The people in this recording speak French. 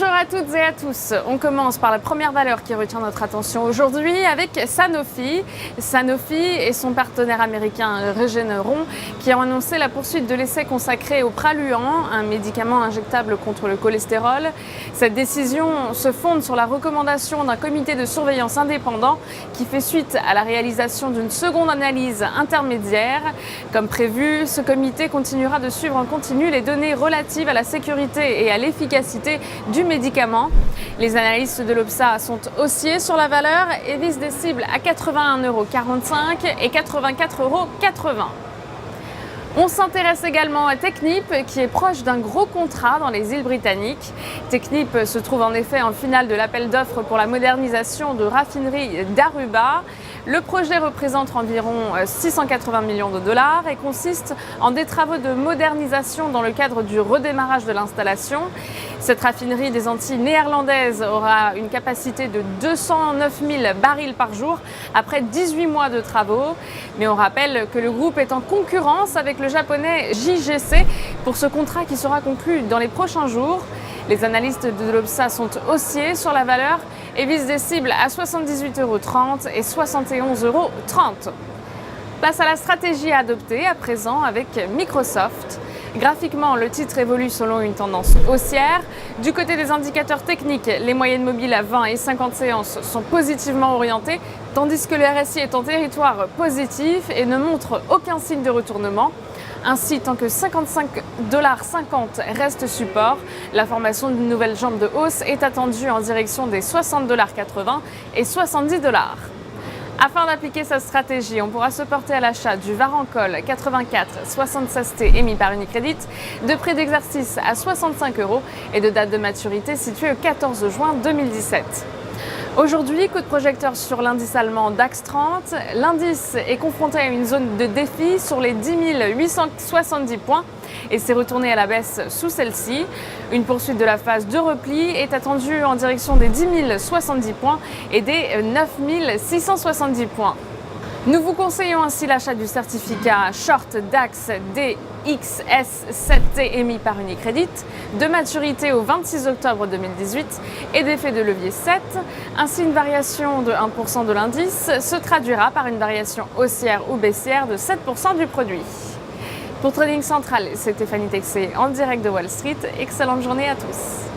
Bonjour à toutes et à tous. On commence par la première valeur qui retient notre attention aujourd'hui avec Sanofi. Sanofi et son partenaire américain Regeneron qui ont annoncé la poursuite de l'essai consacré au Praluent, un médicament injectable contre le cholestérol. Cette décision se fonde sur la recommandation d'un comité de surveillance indépendant qui fait suite à la réalisation d'une seconde analyse intermédiaire. Comme prévu, ce comité continuera de suivre en continu les données relatives à la sécurité et à l'efficacité du médicament. Les analystes de l'OPSA sont haussiers sur la valeur et visent des cibles à 81,45 € et 84,80 €. On s'intéresse également à Technip qui est proche d'un gros contrat dans les îles britanniques. Technip se trouve en effet en finale de l'appel d'offres pour la modernisation de raffinerie d'Aruba. Le projet représente environ 680 millions de dollars et consiste en des travaux de modernisation dans le cadre du redémarrage de l'installation. Cette raffinerie des Antilles néerlandaises aura une capacité de 209 000 barils par jour après 18 mois de travaux. Mais on rappelle que le groupe est en concurrence avec le japonais JGC pour ce contrat qui sera conclu dans les prochains jours. Les analystes de l'OPSA sont haussiers sur la valeur et visent des cibles à 78,30 € et 71,30 €. Place à la stratégie à adopter à présent avec Microsoft. Graphiquement, le titre évolue selon une tendance haussière. Du côté des indicateurs techniques, les moyennes mobiles à 20 et 50 séances sont positivement orientées, tandis que le RSI est en territoire positif et ne montre aucun signe de retournement. Ainsi, tant que 55,50 $ reste support, la formation d'une nouvelle jambe de hausse est attendue en direction des 60,80 $ et 70 $. Afin d'appliquer sa stratégie, on pourra se porter à l'achat du Varancol 84-76T émis par Unicredit, de prix d'exercice à 65 € et de date de maturité située au 14 juin 2017. Aujourd'hui, coup de projecteur sur l'indice allemand DAX 30. L'indice est confronté à une zone de défi sur les 10 870 points et s'est retourné à la baisse sous celle-ci. Une poursuite de la phase de repli est attendue en direction des 10 070 points et des 9 670 points. Nous vous conseillons ainsi l'achat du certificat Short DAX DXS7T émis par Unicredit, de maturité au 26 octobre 2018 et d'effet de levier 7. Ainsi, une variation de 1% de l'indice se traduira par une variation haussière ou baissière de 7% du produit. Pour Trading Central, c'est Stéphanie Texier en direct de Wall Street. Excellente journée à tous.